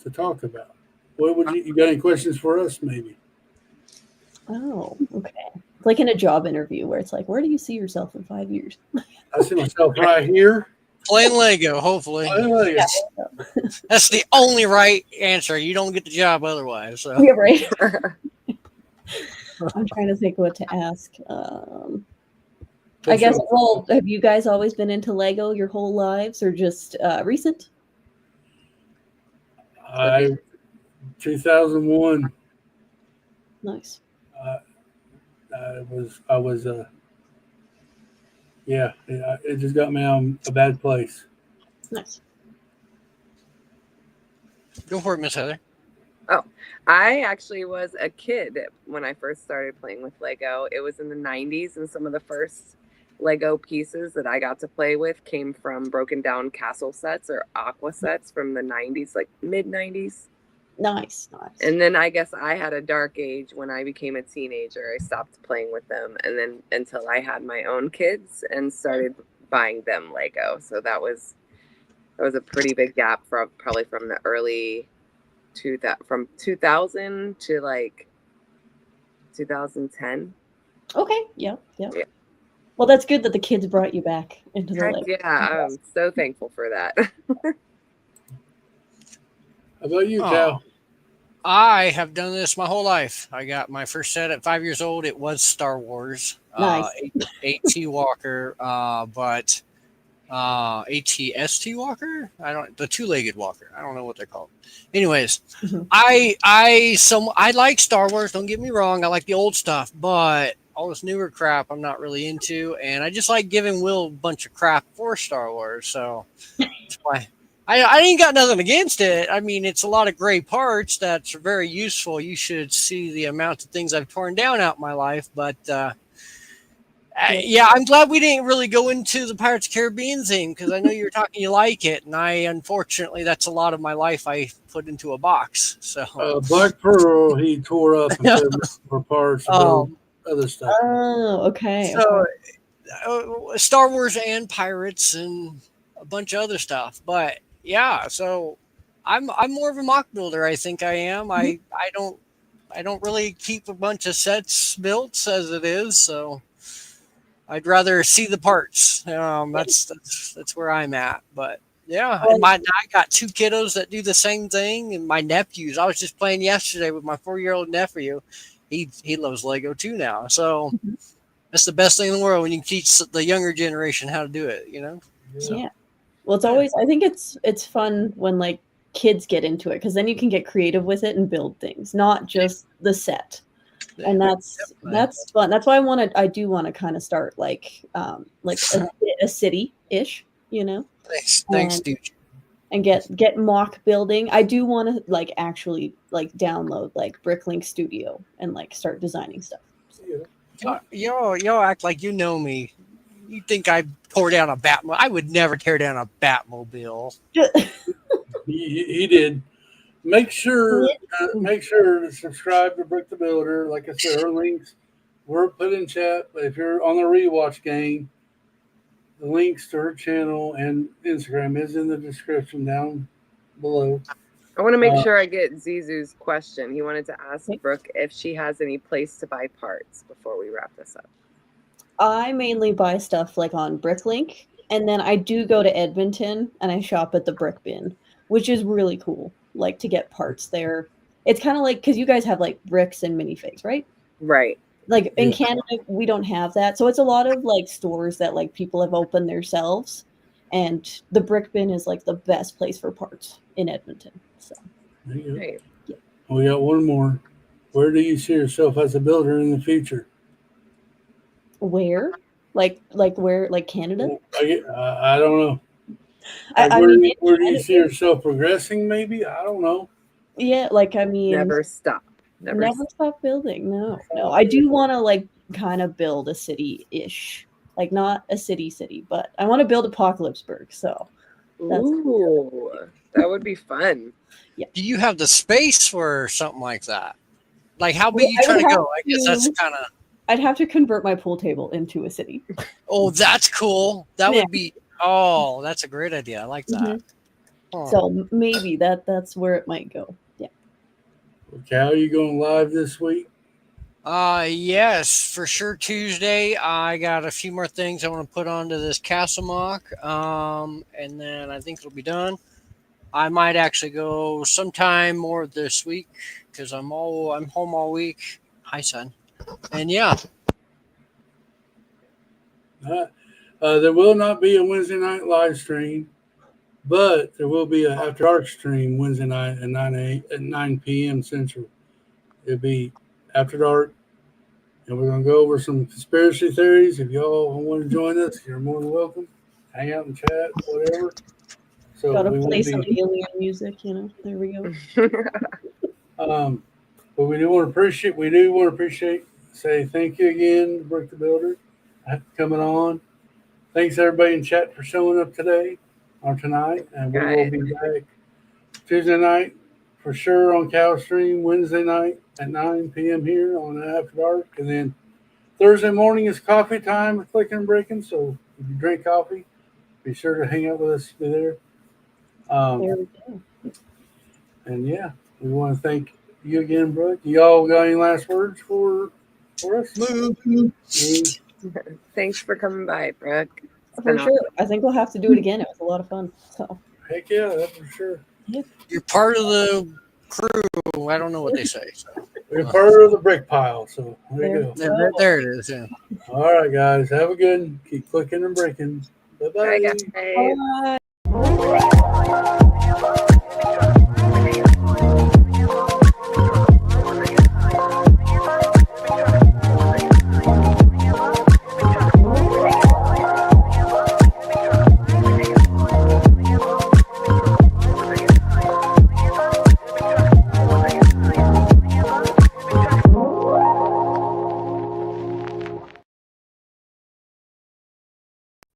to talk about? What would you got any questions for us? Maybe. Oh, okay. It's like in a job interview where it's like, where do you see yourself in 5 years? I see myself right here. Playing Lego, hopefully. Yeah. That's the only right answer. You don't get the job otherwise. So. Yeah, right. I'm trying to think what to ask. I guess, well, have you guys always been into Lego your whole lives or just recent? 2001. Nice. It just got me on a bad place. Nice. Go for it, Miss Heather. Oh, I actually was a kid when I first started playing with Lego. It was in the 90s, and some of the first Lego pieces that I got to play with came from broken down castle sets or aqua sets from the 90s, like mid 90s. Nice. And then I guess I had a dark age when I became a teenager. I stopped playing with them, and then until I had my own kids and started buying them Lego. So that was a pretty big gap probably from the early from 2000 to like 2010. Okay. Yeah. Well, that's good that the kids brought you back into the Lego. Yeah, I'm so thankful for that. How about you, Cal? I have done this my whole life. I got my first set at 5 years old. It was Star Wars. Nice. AT Walker, but ATST Walker? The two-legged walker. I don't know what they're called. Anyways, I like Star Wars, don't get me wrong. I like the old stuff, but all this newer crap I'm not really into, and I just like giving Will a bunch of crap for Star Wars, so that's why I ain't got nothing against it. I mean, it's a lot of gray parts that's very useful. You should see the amount of things I've torn down out in my life, but Yeah, I'm glad we didn't really go into the Pirates of the Caribbean theme because I know you're talking you like it, and I unfortunately that's a lot of my life I put into a box. So Black Pearl, he tore up and put them for parts to build other stuff. Oh, okay. so Star Wars and pirates and a bunch of other stuff. But yeah, so I'm more of a mock builder. I think I am. I don't really keep a bunch of sets built as it is. So I'd rather see the parts. That's where I'm at. But yeah, and I got two kiddos that do the same thing, and my nephews. I was just playing yesterday with my 4-year-old nephew. He loves Lego too now. So that's the best thing in the world when you teach the younger generation how to do it. You know. So, Yeah. Well, it's always. I think it's fun when like kids get into it because then you can get creative with it and build things, not just the set. And that's fun. That's why I do want to kind of start like a city-ish, you know. Thanks, dude. And get mock building. I do want to like actually like download like Bricklink Studio and like start designing stuff. Y'all act like you know me. You think I tore down a Batmobile? I would never tear down a Batmobile. He did. Make sure to subscribe to Brookethebuilder. Like I said, her links were put in chat. But if you're on the rewatch game, the links to her channel and Instagram is in the description down below. I want to make sure I get Zizou's question. He wanted to ask Brooke if she has any place to buy parts before we wrap this up. I mainly buy stuff like on Bricklink, and then I do go to Edmonton and I shop at the Brick Bin, which is really cool. Like to get parts there. It's kind of like because you guys have like bricks and minifigs, right? Right. Like in Canada, we don't have that, so it's a lot of like stores that like people have opened themselves, and the Brick Bin is like the best place for parts in Edmonton. So there you go. Right. Yeah. We got one more. Where do you see yourself as a builder in the future? Where? Like where? Like Canada? I don't know. Like, where do you see yourself progressing? Maybe I don't know. Yeah, like I mean, never stop. Never stop building. No. I do want to like kind of build a city-ish, like not a city, but I want to build Apocalypseburg. So, that would be fun. Yeah. Do you have the space for something like that? Like how big you trying to go? I guess that's kind of. I'd have to convert my pool table into a city. Oh, that's cool. That would be. Oh, that's a great idea. I like that. Mm-hmm. Oh. So maybe that's where it might go. Yeah. Cow, you going live this week? Yes, for sure. Tuesday, I got a few more things I want to put onto this castle mock, and then I think it'll be done. I might actually go sometime more this week because I'm home all week. Hi, son. And yeah. There will not be a Wednesday night live stream, but there will be an after dark stream Wednesday night at 9 p.m. Central. It'll be after dark, and we're going to go over some conspiracy theories. If y'all want to join us, you're more than welcome. Hang out and chat, whatever. So gotta play some alien music, you know. There we go. But we do want to appreciate. Say thank you again to Brookethebuilder for coming on. Thanks everybody in chat for showing up today or tonight, and we will be back Tuesday night for sure on Cow Stream. Wednesday night at 9 p.m. here on After Dark, and then Thursday morning is coffee time with Clicken Bricken. So if you drink coffee, be sure to hang out with us there. There we go. And yeah, we want to thank you again, Brooke. Y'all got any last words for us? Thanks for coming by, Brooke. For sure. I think we'll have to do it again. It was a lot of fun. So heck yeah, that's for sure. Yeah. You're part of the crew. I don't know what they say. So. We're part of the brick pile. So there you go. There it is. Yeah. All right, guys. Have a good one. Keep clicking and breaking. Bye-bye. Bye, guys. Bye.